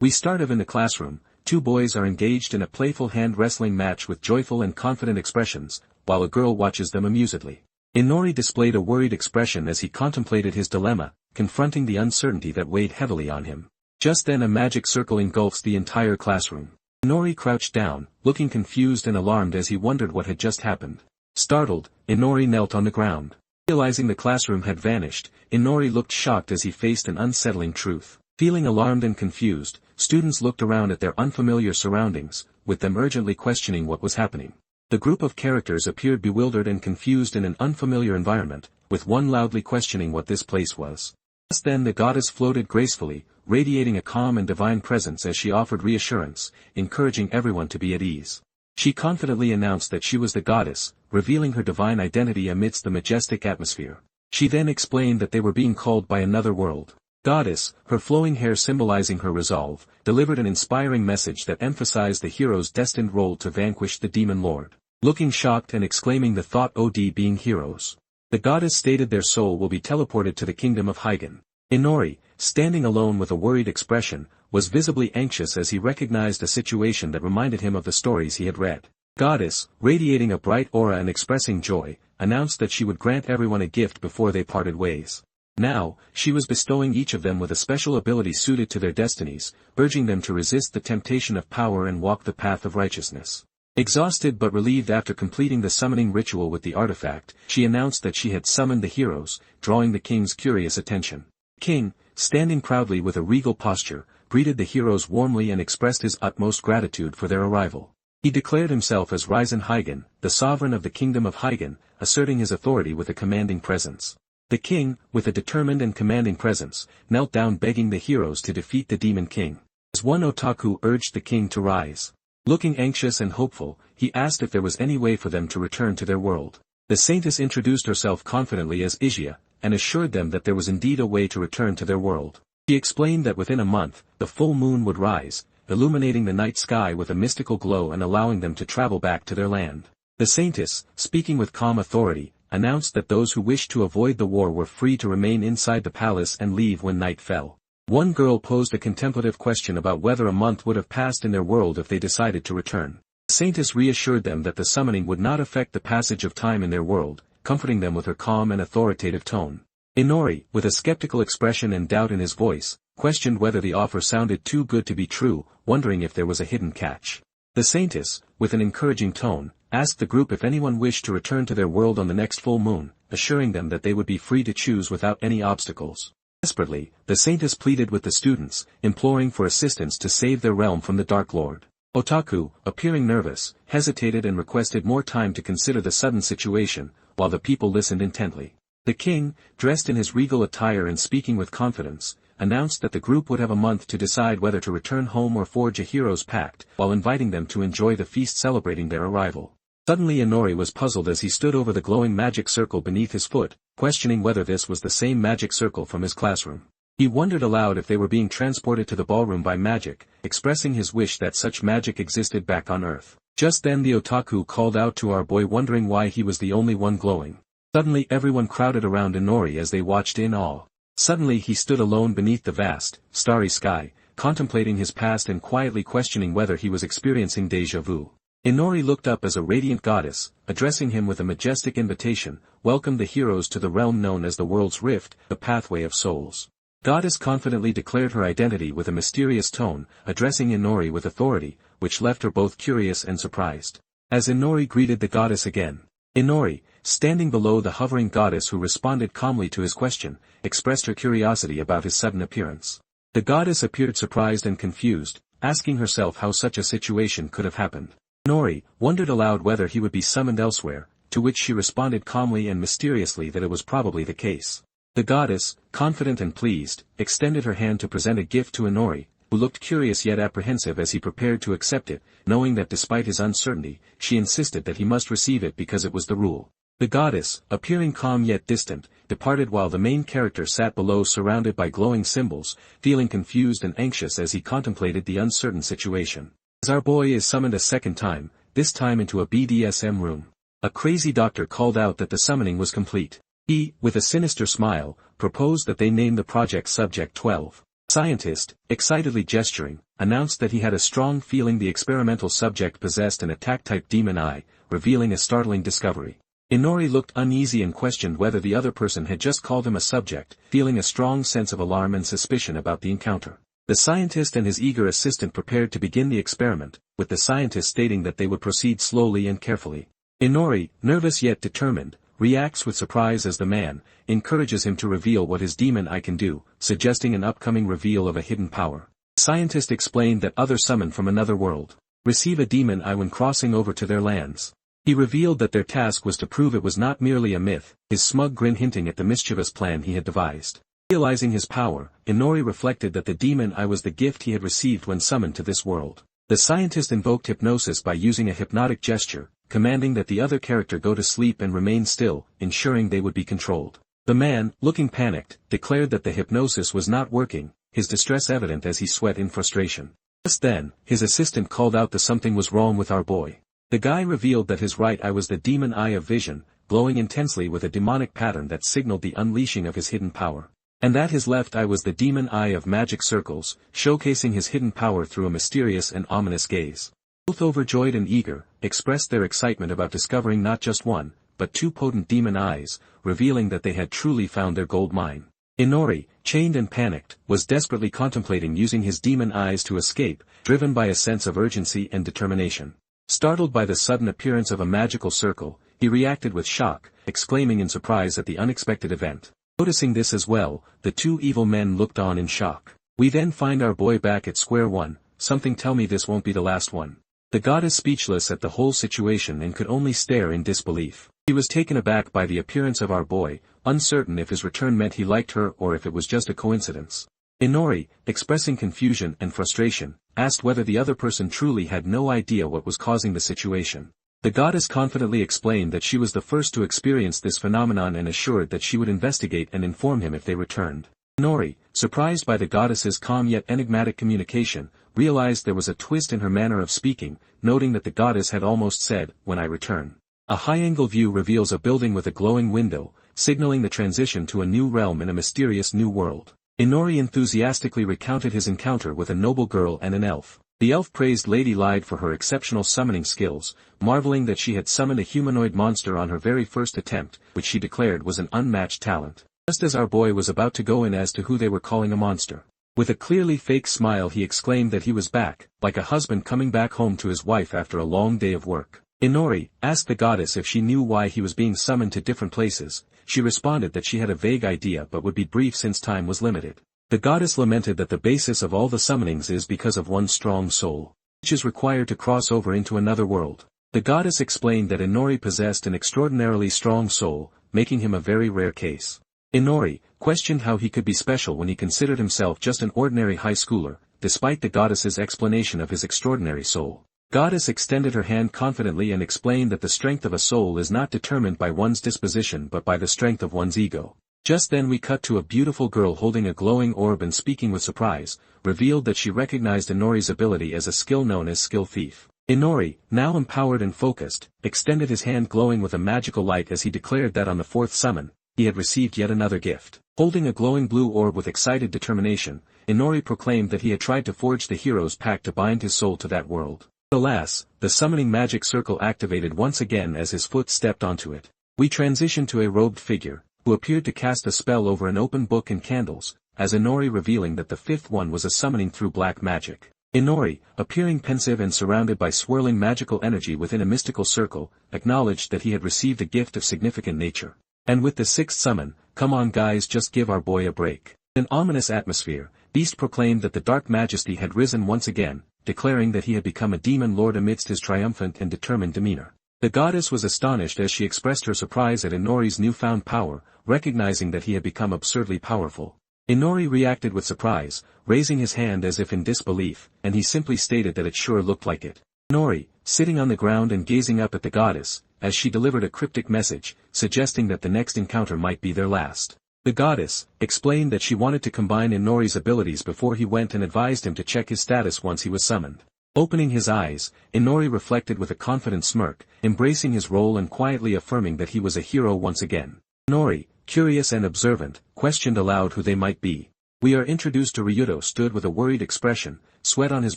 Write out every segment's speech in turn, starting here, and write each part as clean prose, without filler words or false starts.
We start off in the classroom. Two boys are engaged in a playful hand-wrestling match with joyful and confident expressions, while a girl watches them amusedly. Inori displayed a worried expression as he contemplated his dilemma, confronting the uncertainty that weighed heavily on him. Just then a magic circle engulfs the entire classroom. Inori crouched down, looking confused and alarmed as he wondered what had just happened. Startled, Inori knelt on the ground. Realizing the classroom had vanished, Inori looked shocked as he faced an unsettling truth. Feeling alarmed and confused, students looked around at their unfamiliar surroundings, with them urgently questioning what was happening. The group of characters appeared bewildered and confused in an unfamiliar environment, with one loudly questioning what this place was. Just then the goddess floated gracefully, radiating a calm and divine presence as she offered reassurance, encouraging everyone to be at ease. She confidently announced that she was the goddess, revealing her divine identity amidst the majestic atmosphere. She then explained that they were being called by another world. Goddess, her flowing hair symbolizing her resolve, delivered an inspiring message that emphasized the hero's destined role to vanquish the demon lord. Looking shocked and exclaiming the thought OD being heroes. The goddess stated their soul will be teleported to the kingdom of Hygen. Inori, standing alone with a worried expression, was visibly anxious as he recognized a situation that reminded him of the stories he had read. Goddess, radiating a bright aura and expressing joy, announced that she would grant everyone a gift before they parted ways. Now, she was bestowing each of them with a special ability suited to their destinies, urging them to resist the temptation of power and walk the path of righteousness. Exhausted but relieved after completing the summoning ritual with the artifact, she announced that she had summoned the heroes, drawing the king's curious attention. King, standing proudly with a regal posture, greeted the heroes warmly and expressed his utmost gratitude for their arrival. He declared himself as Risen Hygen, the sovereign of the kingdom of Hygen, asserting his authority with a commanding presence. The king, with a determined and commanding presence, knelt down begging the heroes to defeat the demon king. As one otaku urged the king to rise. Looking anxious and hopeful, he asked if there was any way for them to return to their world. The saintess introduced herself confidently as Igia, and assured them that there was indeed a way to return to their world. She explained that within a month, the full moon would rise, illuminating the night sky with a mystical glow and allowing them to travel back to their land. The saintess, speaking with calm authority, announced that those who wished to avoid the war were free to remain inside the palace and leave when night fell. One girl posed a contemplative question about whether a month would have passed in their world if they decided to return. The saintess reassured them that the summoning would not affect the passage of time in their world, comforting them with her calm and authoritative tone. Inori, with a skeptical expression and doubt in his voice, questioned whether the offer sounded too good to be true, wondering if there was a hidden catch. The saintess, with an encouraging tone, asked the group if anyone wished to return to their world on the next full moon, assuring them that they would be free to choose without any obstacles. Desperately, the saintess pleaded with the students, imploring for assistance to save their realm from the Dark Lord. Otaku, appearing nervous, hesitated and requested more time to consider the sudden situation, while the people listened intently. The king, dressed in his regal attire and speaking with confidence, announced that the group would have a month to decide whether to return home or forge a hero's pact, while inviting them to enjoy the feast celebrating their arrival. Suddenly Inori was puzzled as he stood over the glowing magic circle beneath his foot, questioning whether this was the same magic circle from his classroom. He wondered aloud if they were being transported to the ballroom by magic, expressing his wish that such magic existed back on Earth. Just then the otaku called out to our boy, wondering why he was the only one glowing. Suddenly everyone crowded around Inori as they watched in awe. Suddenly he stood alone beneath the vast, starry sky, contemplating his past and quietly questioning whether he was experiencing déjà vu. Inori looked up as a radiant goddess, addressing him with a majestic invitation, welcomed the heroes to the realm known as the World's Rift, the pathway of souls. Goddess confidently declared her identity with a mysterious tone, addressing Inori with authority, which left her both curious and surprised. As Inori greeted the goddess again, Inori, standing below the hovering goddess who responded calmly to his question, expressed her curiosity about his sudden appearance. The goddess appeared surprised and confused, asking herself how such a situation could have happened. Inori wondered aloud whether he would be summoned elsewhere, to which she responded calmly and mysteriously that it was probably the case. The goddess, confident and pleased, extended her hand to present a gift to Inori, who looked curious yet apprehensive as he prepared to accept it, knowing that despite his uncertainty, she insisted that he must receive it because it was the rule. The goddess, appearing calm yet distant, departed while the main character sat below surrounded by glowing symbols, feeling confused and anxious as he contemplated the uncertain situation. As our boy is summoned a second time, this time into a BDSM room. A crazy doctor called out that the summoning was complete. He, with a sinister smile, proposed that they name the project Subject 12. Scientist, excitedly gesturing, announced that he had a strong feeling the experimental subject possessed an attack-type demon eye, revealing a startling discovery. Inori looked uneasy and questioned whether the other person had just called him a subject, feeling a strong sense of alarm and suspicion about the encounter. The scientist and his eager assistant prepared to begin the experiment, with the scientist stating that they would proceed slowly and carefully. Inori, nervous yet determined, reacts with surprise as the man encourages him to reveal what his demon eye can do, suggesting an upcoming reveal of a hidden power. The scientist explained that others summoned from another world receive a demon eye when crossing over to their lands. He revealed that their task was to prove it was not merely a myth, his smug grin hinting at the mischievous plan he had devised. Realizing his power, Inori reflected that the demon eye was the gift he had received when summoned to this world. The scientist invoked hypnosis by using a hypnotic gesture, commanding that the other character go to sleep and remain still, ensuring they would be controlled. The man, looking panicked, declared that the hypnosis was not working, his distress evident as he sweat in frustration. Just then, his assistant called out that something was wrong with our boy. The guy revealed that his right eye was the demon eye of vision, glowing intensely with a demonic pattern that signaled the unleashing of his hidden power. And that his left eye was the demon eye of magic circles, showcasing his hidden power through a mysterious and ominous gaze. Both overjoyed and eager, expressed their excitement about discovering not just one, but two potent demon eyes, revealing that they had truly found their gold mine. Inori, chained and panicked, was desperately contemplating using his demon eyes to escape, driven by a sense of urgency and determination. Startled by the sudden appearance of a magical circle, he reacted with shock, exclaiming in surprise at the unexpected event. Noticing this as well, the two evil men looked on in shock. We then find our boy back at square one, something tell me this won't be the last one. The goddess speechless at the whole situation and could only stare in disbelief. She was taken aback by the appearance of our boy, uncertain if his return meant he liked her or if it was just a coincidence. Inori, expressing confusion and frustration, asked whether the other person truly had no idea what was causing the situation. The goddess confidently explained that she was the first to experience this phenomenon and assured that she would investigate and inform him if they returned. Inori, surprised by the goddess's calm yet enigmatic communication, realized there was a twist in her manner of speaking, noting that the goddess had almost said, "When I return." A high-angle view reveals a building with a glowing window, signaling the transition to a new realm in a mysterious new world. Inori enthusiastically recounted his encounter with a noble girl and an elf. The elf praised Lady Lyde for her exceptional summoning skills, marveling that she had summoned a humanoid monster on her very first attempt, which she declared was an unmatched talent. Just as our boy was about to go in as to who they were calling a monster. With a clearly fake smile he exclaimed that he was back, like a husband coming back home to his wife after a long day of work. Inori asked the goddess if she knew why he was being summoned to different places. She responded that she had a vague idea but would be brief since time was limited. The goddess lamented that the basis of all the summonings is because of one strong soul, which is required to cross over into another world. The goddess explained that Inori possessed an extraordinarily strong soul, making him a very rare case. Inori questioned how he could be special when he considered himself just an ordinary high schooler, despite the goddess's explanation of his extraordinary soul. Goddess extended her hand confidently and explained that the strength of a soul is not determined by one's disposition but by the strength of one's ego. Just then we cut to a beautiful girl holding a glowing orb and speaking with surprise, revealed that she recognized Inori's ability as a skill known as Skill Thief. Inori, now empowered and focused, extended his hand glowing with a magical light as he declared that on the fourth summon, he had received yet another gift. Holding a glowing blue orb with excited determination, Inori proclaimed that he had tried to forge the hero's pact to bind his soul to that world. Alas, the summoning magic circle activated once again as his foot stepped onto it. We transition to a robed figure, who appeared to cast a spell over an open book and candles, as Inori revealing that the fifth one was a summoning through black magic. Inori, appearing pensive and surrounded by swirling magical energy within a mystical circle, acknowledged that he had received a gift of significant nature. And with the sixth summon, "Come on guys, just give our boy a break." In an ominous atmosphere, Beast proclaimed that the Dark Majesty had risen once again, declaring that he had become a demon lord amidst his triumphant and determined demeanor. The goddess was astonished as she expressed her surprise at Inori's newfound power, recognizing that he had become absurdly powerful. Inori reacted with surprise, raising his hand as if in disbelief, and he simply stated that it sure looked like it. Inori, sitting on the ground and gazing up at the goddess, as she delivered a cryptic message, suggesting that the next encounter might be their last. The goddess explained that she wanted to combine Inori's abilities before he went and advised him to check his status once he was summoned. Opening his eyes, Inori reflected with a confident smirk, embracing his role and quietly affirming that he was a hero once again. Inori, curious and observant, questioned aloud who they might be. We are introduced to Ryuto stood with a worried expression, sweat on his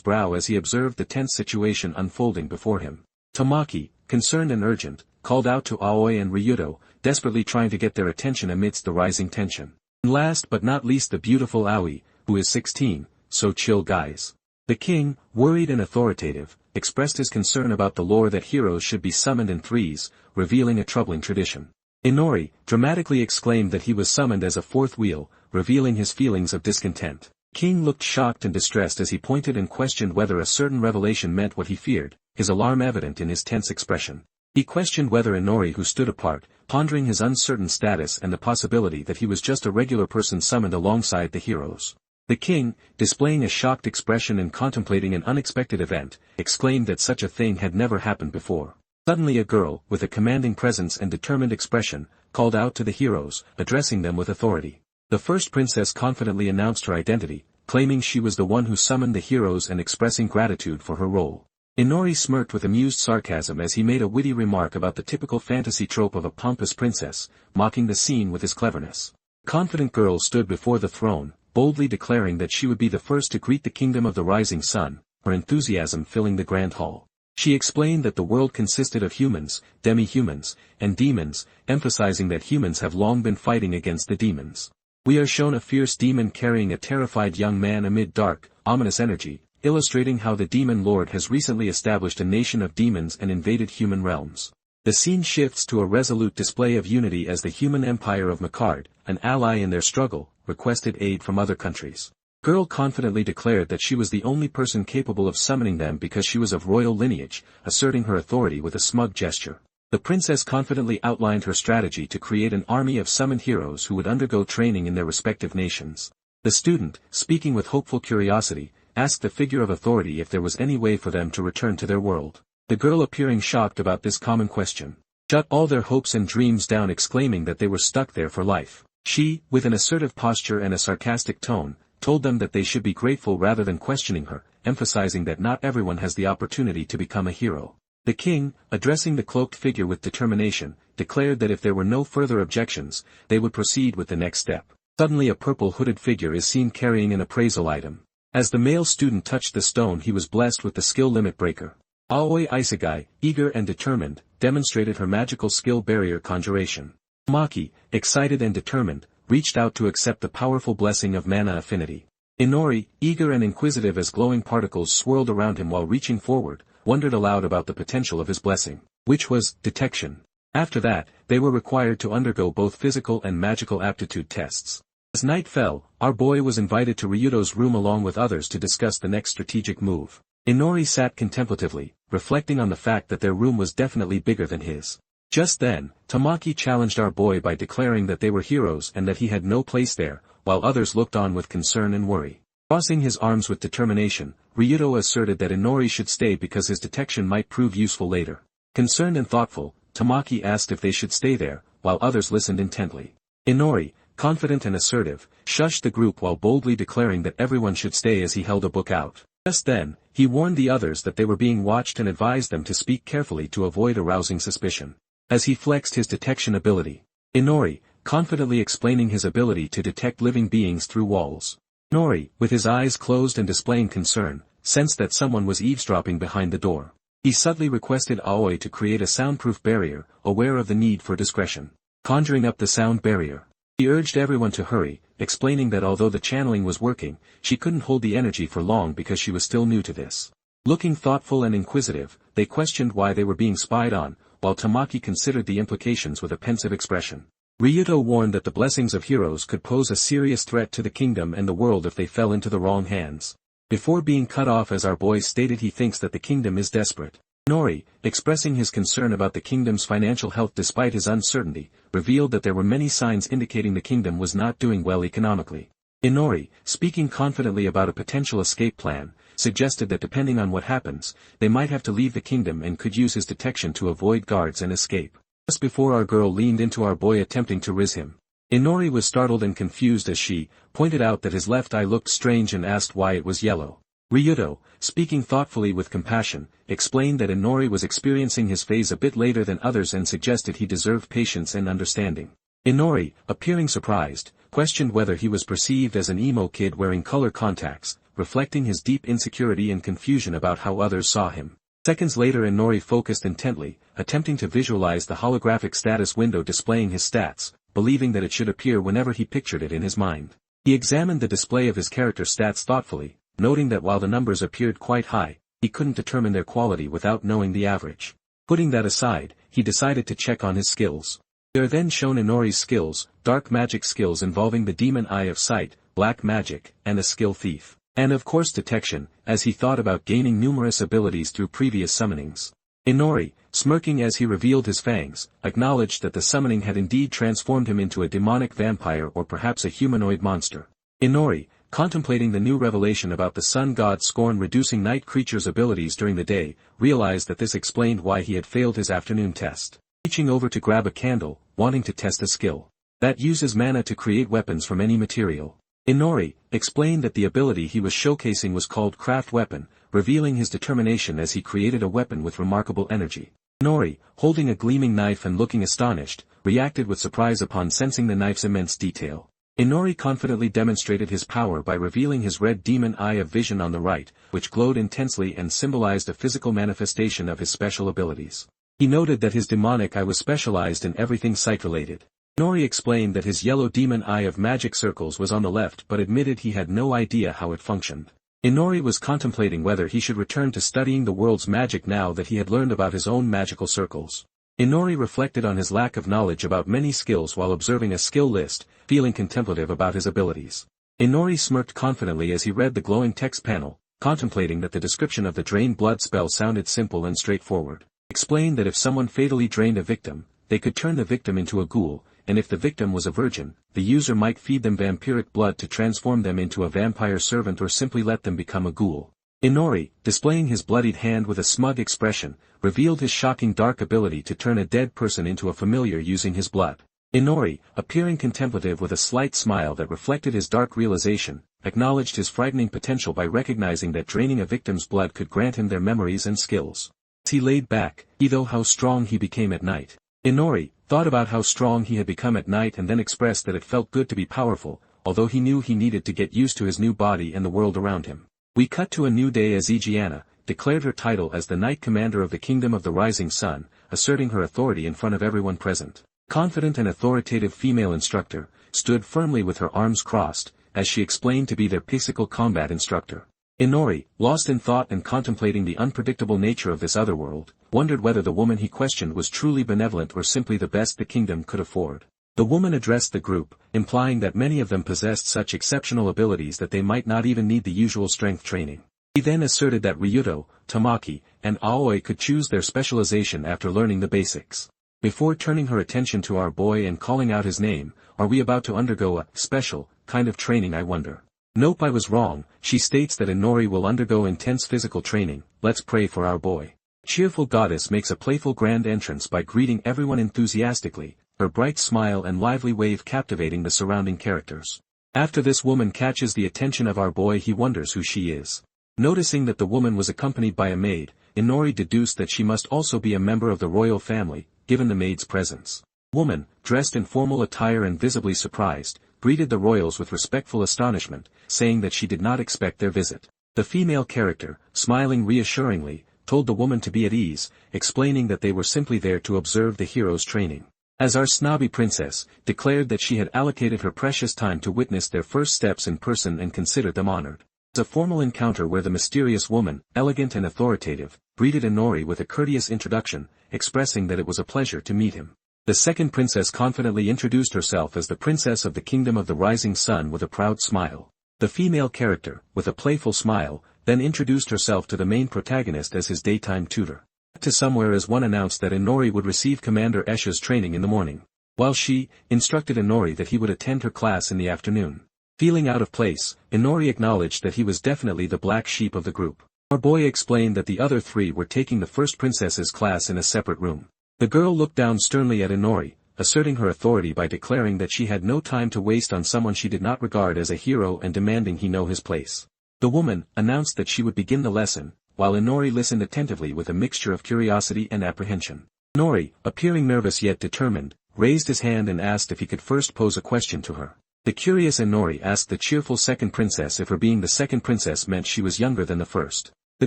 brow as he observed the tense situation unfolding before him. Tamaki, concerned and urgent, called out to Aoi and Ryuto, desperately trying to get their attention amidst the rising tension. And last but not least the beautiful Aoi, who is 16, so chill guys. The king, worried and authoritative, expressed his concern about the lore that heroes should be summoned in threes, revealing a troubling tradition. Inori, dramatically exclaimed that he was summoned as a fourth wheel, revealing his feelings of discontent. King looked shocked and distressed as he pointed and questioned whether a certain revelation meant what he feared, his alarm evident in his tense expression. He questioned whether Inori, who stood apart, pondering his uncertain status and the possibility that he was just a regular person summoned alongside the heroes. The king, displaying a shocked expression and contemplating an unexpected event, exclaimed that such a thing had never happened before. Suddenly a girl, with a commanding presence and determined expression, called out to the heroes, addressing them with authority. The first princess confidently announced her identity, claiming she was the one who summoned the heroes and expressing gratitude for her role. Inori smirked with amused sarcasm as he made a witty remark about the typical fantasy trope of a pompous princess, mocking the scene with his cleverness. The confident girl stood before the throne, boldly declaring that she would be the first to greet the kingdom of the rising sun, her enthusiasm filling the grand hall. She explained that the world consisted of humans, demi-humans, and demons, emphasizing that humans have long been fighting against the demons. We are shown a fierce demon carrying a terrified young man amid dark, ominous energy, illustrating how the demon lord has recently established a nation of demons and invaded human realms. The scene shifts to a resolute display of unity as the human empire of Makard, an ally in their struggle, requested aid from other countries. Girl confidently declared that she was the only person capable of summoning them because she was of royal lineage, asserting her authority with a smug gesture. The princess confidently outlined her strategy to create an army of summoned heroes who would undergo training in their respective nations. The student, speaking with hopeful curiosity, asked the figure of authority if there was any way for them to return to their world. The girl appearing shocked about this common question, shut all their hopes and dreams down, exclaiming that they were stuck there for life. She, with an assertive posture and a sarcastic tone, told them that they should be grateful rather than questioning her, emphasizing that not everyone has the opportunity to become a hero. The king, addressing the cloaked figure with determination, declared that if there were no further objections, they would proceed with the next step. Suddenly a purple hooded figure is seen carrying an appraisal item. As the male student touched the stone, he was blessed with the skill limit breaker. Aoi Isegai, eager and determined, demonstrated her magical skill barrier conjuration. Maki, excited and determined, reached out to accept the powerful blessing of mana affinity. Inori, eager and inquisitive as glowing particles swirled around him while reaching forward, wondered aloud about the potential of his blessing, which was detection. After that, they were required to undergo both physical and magical aptitude tests. As night fell, our boy was invited to Ryuto's room along with others to discuss the next strategic move. Inori sat contemplatively, reflecting on the fact that their room was definitely bigger than his. Just then, Tamaki challenged our boy by declaring that they were heroes and that he had no place there, while others looked on with concern and worry. Crossing his arms with determination, Ryuto asserted that Inori should stay because his detection might prove useful later. Concerned and thoughtful, Tamaki asked if they should stay there, while others listened intently. Inori, confident and assertive, shushed the group while boldly declaring that everyone should stay as he held a book out. Just then, he warned the others that they were being watched and advised them to speak carefully to avoid arousing suspicion. As he flexed his detection ability, Inori, confidently explaining his ability to detect living beings through walls. Inori, with his eyes closed and displaying concern, sensed that someone was eavesdropping behind the door. He subtly requested Aoi to create a soundproof barrier, aware of the need for discretion. Conjuring up the sound barrier, he urged everyone to hurry, explaining that although the channeling was working, she couldn't hold the energy for long because she was still new to this. Looking thoughtful and inquisitive, they questioned why they were being spied on, while Tamaki considered the implications with a pensive expression. Ryuto warned that the blessings of heroes could pose a serious threat to the kingdom and the world if they fell into the wrong hands. Before being cut off, as our boy stated, he thinks that the kingdom is desperate. Inori, expressing his concern about the kingdom's financial health despite his uncertainty, revealed that there were many signs indicating the kingdom was not doing well economically. Inori, speaking confidently about a potential escape plan, suggested that depending on what happens, they might have to leave the kingdom and could use his detection to avoid guards and escape. Just before our girl leaned into our boy attempting to riz him. Inori was startled and confused as she pointed out that his left eye looked strange and asked why it was yellow. Ryuto, speaking thoughtfully with compassion, explained that Inori was experiencing his phase a bit later than others and suggested he deserved patience and understanding. Inori, appearing surprised, questioned whether he was perceived as an emo kid wearing color contacts, reflecting his deep insecurity and confusion about how others saw him. Seconds later Inori focused intently, attempting to visualize the holographic status window displaying his stats, believing that it should appear whenever he pictured it in his mind. He examined the display of his character stats thoughtfully, noting that while the numbers appeared quite high, he couldn't determine their quality without knowing the average. Putting that aside, he decided to check on his skills. They are then shown Inori's skills, dark magic skills involving the demon eye of sight, black magic, and a skill thief. And of course detection, as he thought about gaining numerous abilities through previous summonings. Inori, smirking as he revealed his fangs, acknowledged that the summoning had indeed transformed him into a demonic vampire or perhaps a humanoid monster. Inori, contemplating the new revelation about the sun god's scorn reducing night creatures' abilities during the day, realized that this explained why he had failed his afternoon test. Reaching over to grab a candle, wanting to test a skill that uses mana to create weapons from any material. Inori explained that the ability he was showcasing was called Craft Weapon, revealing his determination as he created a weapon with remarkable energy. Inori, holding a gleaming knife and looking astonished, reacted with surprise upon sensing the knife's immense detail. Inori confidently demonstrated his power by revealing his red demon eye of vision on the right, which glowed intensely and symbolized a physical manifestation of his special abilities. He noted that his demonic eye was specialized in everything sight-related. Inori explained that his yellow demon eye of magic circles was on the left but admitted he had no idea how it functioned. Inori was contemplating whether he should return to studying the world's magic now that he had learned about his own magical circles. Inori reflected on his lack of knowledge about many skills while observing a skill list, feeling contemplative about his abilities. Inori smirked confidently as he read the glowing text panel, contemplating that the description of the drain blood spell sounded simple and straightforward. Explained that if someone fatally drained a victim, they could turn the victim into a ghoul, and if the victim was a virgin, the user might feed them vampiric blood to transform them into a vampire servant or simply let them become a ghoul. Inori, displaying his bloodied hand with a smug expression, revealed his shocking dark ability to turn a dead person into a familiar using his blood. Inori, appearing contemplative with a slight smile that reflected his dark realization, acknowledged his frightening potential by recognizing that draining a victim's blood could grant him their memories and skills. As he laid back, though how strong he became at night. Inori thought about how strong he had become at night and then expressed that it felt good to be powerful, although he knew he needed to get used to his new body and the world around him. We cut to a new day as Igiana declared her title as the Knight Commander of the Kingdom of the Rising Sun, asserting her authority in front of everyone present. Confident and authoritative female instructor, stood firmly with her arms crossed, as she explained to be their physical combat instructor. Inori, lost in thought and contemplating the unpredictable nature of this other world, wondered whether the woman he questioned was truly benevolent or simply the best the kingdom could afford. The woman addressed the group, implying that many of them possessed such exceptional abilities that they might not even need the usual strength training. He then asserted that Ryuto, Tamaki, and Aoi could choose their specialization after learning the basics. Before turning her attention to our boy and calling out his name, "Are we about to undergo a special kind of training, I wonder?" Nope, I was wrong. She states that Inori will undergo intense physical training. Let's pray for our boy. Cheerful goddess makes a playful grand entrance by greeting everyone enthusiastically, her bright smile and lively wave captivating the surrounding characters. After this woman catches the attention of our boy, he wonders who she is. Noticing that the woman was accompanied by a maid, Inori deduced that she must also be a member of the royal family, given the maid's presence. Woman, dressed in formal attire and visibly surprised, greeted the royals with respectful astonishment, saying that she did not expect their visit. The female character, smiling reassuringly, told the woman to be at ease, explaining that they were simply there to observe the hero's training. As our snobby princess, declared that she had allocated her precious time to witness their first steps in person and considered them honored. It was a formal encounter where the mysterious woman, elegant and authoritative, greeted Inori with a courteous introduction, expressing that it was a pleasure to meet him. The second princess confidently introduced herself as the princess of the Kingdom of the Rising Sun with a proud smile. The female character, with a playful smile, then introduced herself to the main protagonist as his daytime tutor. To somewhere as one announced that Inori would receive Commander Esha's training in the morning, while she instructed Inori that he would attend her class in the afternoon. Feeling out of place, Inori acknowledged that he was definitely the black sheep of the group. Our boy explained that the other three were taking the first princess's class in a separate room. The girl looked down sternly at Inori, asserting her authority by declaring that she had no time to waste on someone she did not regard as a hero and demanding he know his place. The woman announced that she would begin the lesson, while Inori listened attentively with a mixture of curiosity and apprehension. Inori, appearing nervous yet determined, raised his hand and asked if he could first pose a question to her. The curious Inori asked the cheerful second princess if her being the second princess meant she was younger than the first. The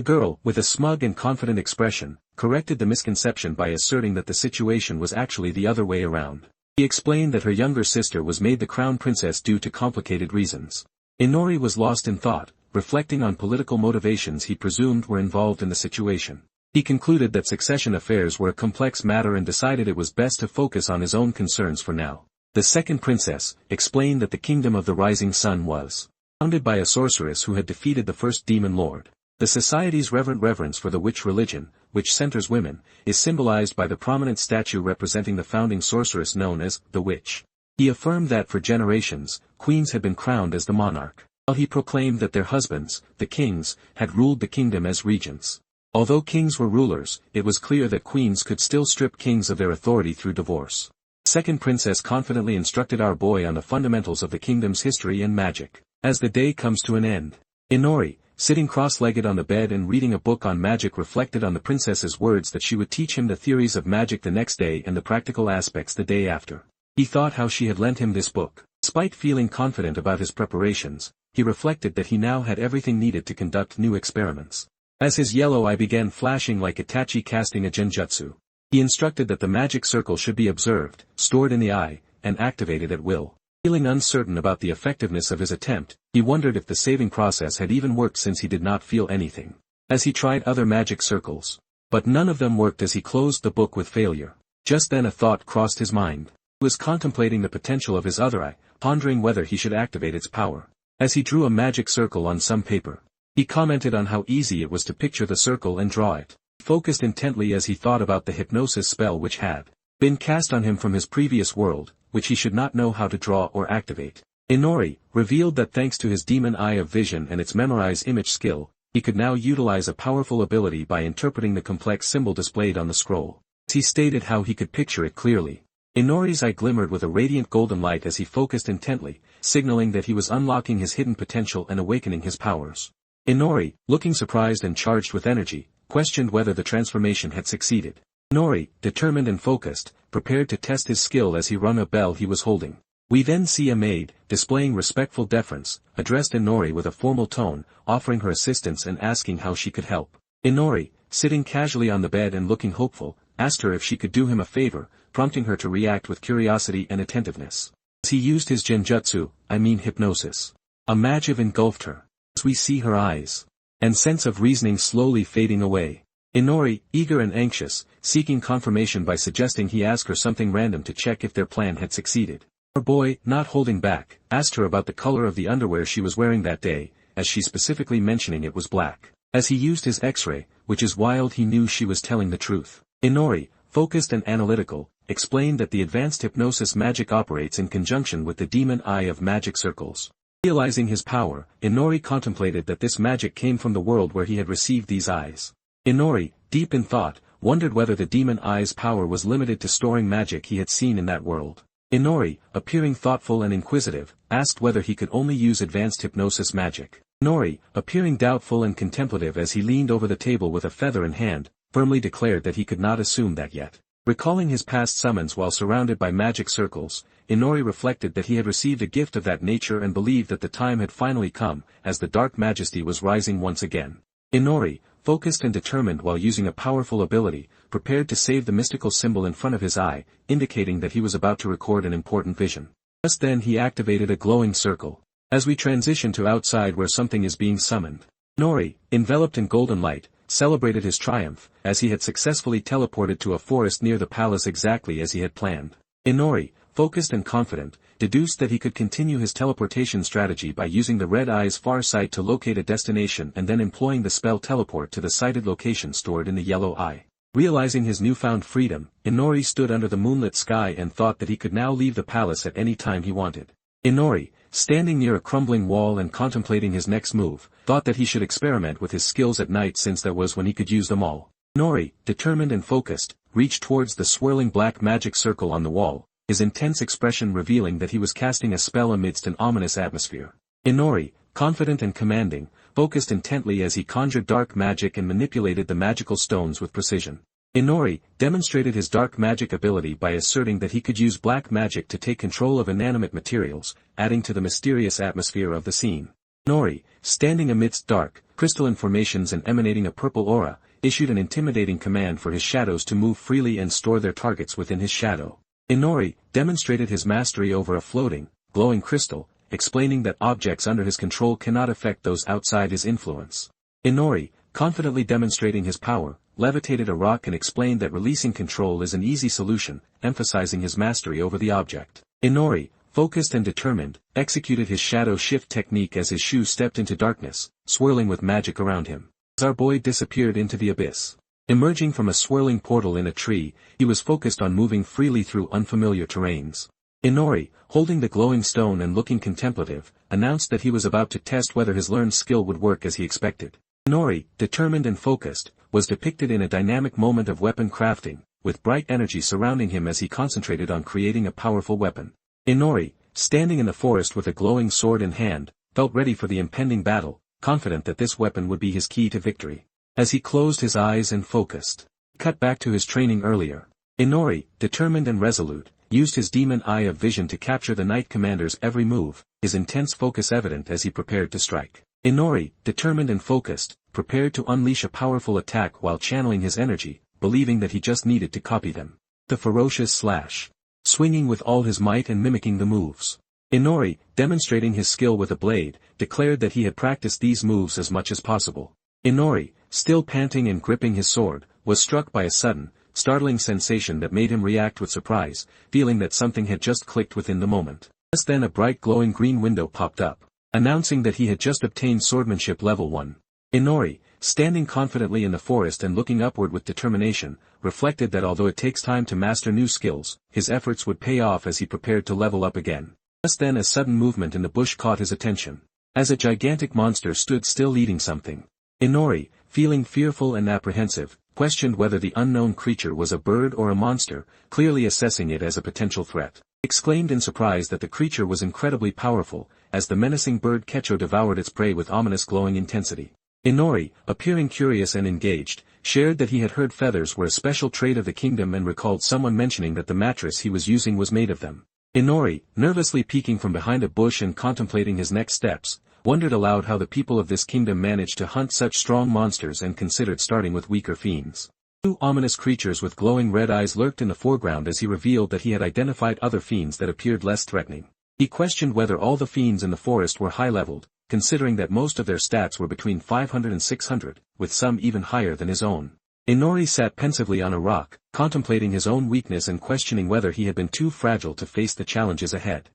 girl, with a smug and confident expression, corrected the misconception by asserting that the situation was actually the other way around. He explained that her younger sister was made the crown princess due to complicated reasons. Inori was lost in thought, reflecting on political motivations he presumed were involved in the situation. He concluded that succession affairs were a complex matter and decided it was best to focus on his own concerns for now. The second princess explained that the kingdom of the rising sun was founded by a sorceress who had defeated the first demon lord. The society's reverent reverence for the witch religion, which centers women, is symbolized by the prominent statue representing the founding sorceress known as the witch. He affirmed that for generations, queens had been crowned as the monarch, while he proclaimed that their husbands, the kings, had ruled the kingdom as regents. Although kings were rulers, it was clear that queens could still strip kings of their authority through divorce. The second princess confidently instructed our boy on the fundamentals of the kingdom's history and magic. As the day comes to an end, Inori, sitting cross-legged on the bed and reading a book on magic, reflected on the princess's words that she would teach him the theories of magic the next day and the practical aspects the day after. He thought how she had lent him this book. Despite feeling confident about his preparations, he reflected that he now had everything needed to conduct new experiments. As his yellow eye began flashing like Itachi casting a genjutsu, he instructed that the magic circle should be observed, stored in the eye, and activated at will. Feeling uncertain about the effectiveness of his attempt, he wondered if the saving process had even worked since he did not feel anything. As he tried other magic circles, but none of them worked as he closed the book with failure. Just then a thought crossed his mind. He was contemplating the potential of his other eye, pondering whether he should activate its power. As he drew a magic circle on some paper, he commented on how easy it was to picture the circle and draw it. He focused intently as he thought about the hypnosis spell which had been cast on him from his previous world, which he should not know how to draw or activate. Inori revealed that thanks to his demon eye of vision and its memorize image skill, he could now utilize a powerful ability by interpreting the complex symbol displayed on the scroll. He stated how he could picture it clearly. Inori's eye glimmered with a radiant golden light as he focused intently, signaling that he was unlocking his hidden potential and awakening his powers. Inori, looking surprised and charged with energy, questioned whether the transformation had succeeded. Inori, determined and focused, prepared to test his skill as he rung a bell he was holding. We then see a maid, displaying respectful deference, addressed Inori with a formal tone, offering her assistance and asking how she could help. Inori, sitting casually on the bed and looking hopeful, asked her if she could do him a favor, prompting her to react with curiosity and attentiveness. As he used his genjutsu, hypnosis, a magic engulfed her. As we see her eyes and sense of reasoning slowly fading away, Inori, eager and anxious, seeking confirmation by suggesting he ask her something random to check if their plan had succeeded. Our boy, not holding back, asked her about the color of the underwear she was wearing that day, as she specifically mentioning it was black. As he used his X-ray, which is wild, he knew she was telling the truth. Inori, focused and analytical, explained that the advanced hypnosis magic operates in conjunction with the demon eye of magic circles. Realizing his power, Inori contemplated that this magic came from the world where he had received these eyes. Inori, deep in thought, wondered whether the demon eye's power was limited to storing magic he had seen in that world. Inori, appearing thoughtful and inquisitive, asked whether he could only use advanced hypnosis magic. Inori, appearing doubtful and contemplative as he leaned over the table with a feather in hand, firmly declared that he could not assume that yet. Recalling his past summons while surrounded by magic circles, Inori reflected that he had received a gift of that nature and believed that the time had finally come, as the dark majesty was rising once again. Inori, focused and determined while using a powerful ability, prepared to save the mystical symbol in front of his eye, indicating that he was about to record an important vision. Just then he activated a glowing circle. As we transition to outside where something is being summoned, Inori, enveloped in golden light, celebrated his triumph, as he had successfully teleported to a forest near the palace exactly as he had planned. Inori, focused and confident, deduced that he could continue his teleportation strategy by using the red eye's far sight to locate a destination and then employing the spell teleport to the sighted location stored in the yellow eye. Realizing his newfound freedom, Inori stood under the moonlit sky and thought that he could now leave the palace at any time he wanted. Inori, standing near a crumbling wall and contemplating his next move, thought that he should experiment with his skills at night since that was when he could use them all. Inori, determined and focused, reached towards the swirling black magic circle on the wall, his intense expression revealing that he was casting a spell amidst an ominous atmosphere. Inori, confident and commanding, focused intently as he conjured dark magic and manipulated the magical stones with precision. Inori demonstrated his dark magic ability by asserting that he could use black magic to take control of inanimate materials, adding to the mysterious atmosphere of the scene. Inori, standing amidst dark, crystalline formations and emanating a purple aura, issued an intimidating command for his shadows to move freely and store their targets within his shadow. Inori demonstrated his mastery over a floating, glowing crystal, explaining that objects under his control cannot affect those outside his influence. Inori, confidently demonstrating his power, levitated a rock and explained that releasing control is an easy solution, emphasizing his mastery over the object. Inori, focused and determined, executed his shadow shift technique as his shoe stepped into darkness, swirling with magic around him. As our boy disappeared into the abyss. Emerging from a swirling portal in a tree, he was focused on moving freely through unfamiliar terrains. Inori, holding the glowing stone and looking contemplative, announced that he was about to test whether his learned skill would work as he expected. Inori, determined and focused, was depicted in a dynamic moment of weapon crafting, with bright energy surrounding him as he concentrated on creating a powerful weapon. Inori, standing in the forest with a glowing sword in hand, felt ready for the impending battle, confident that this weapon would be his key to victory. As he closed his eyes and focused, cut back to his training earlier. Inori, determined and resolute, used his demon eye of vision to capture the Knight Commander's every move, his intense focus evident as he prepared to strike. Inori, determined and focused, prepared to unleash a powerful attack while channeling his energy, believing that he just needed to copy them. The ferocious slash. Swinging with all his might and mimicking the moves. Inori, demonstrating his skill with a blade, declared that he had practiced these moves as much as possible. Inori, still panting and gripping his sword, was struck by a sudden, startling sensation that made him react with surprise, feeling that something had just clicked within the moment. Just then a bright glowing green window popped up, announcing that he had just obtained swordsmanship level 1. Inori, standing confidently in the forest and looking upward with determination, reflected that although it takes time to master new skills, his efforts would pay off as he prepared to level up again. Just then a sudden movement in the bush caught his attention. As a gigantic monster stood still eating something. Inori, feeling fearful and apprehensive, questioned whether the unknown creature was a bird or a monster, clearly assessing it as a potential threat. Exclaimed in surprise that the creature was incredibly powerful, as the menacing bird Kecho devoured its prey with ominous glowing intensity. Inori, appearing curious and engaged, shared that he had heard feathers were a special trait of the kingdom and recalled someone mentioning that the mattress he was using was made of them. Inori, nervously peeking from behind a bush and contemplating his next steps, wondered aloud how the people of this kingdom managed to hunt such strong monsters and considered starting with weaker fiends. Two ominous creatures with glowing red eyes lurked in the foreground as he revealed that he had identified other fiends that appeared less threatening. He questioned whether all the fiends in the forest were high-leveled, considering that most of their stats were between 500 and 600, with some even higher than his own. Inori sat pensively on a rock, contemplating his own weakness and questioning whether he had been too fragile to face the challenges ahead.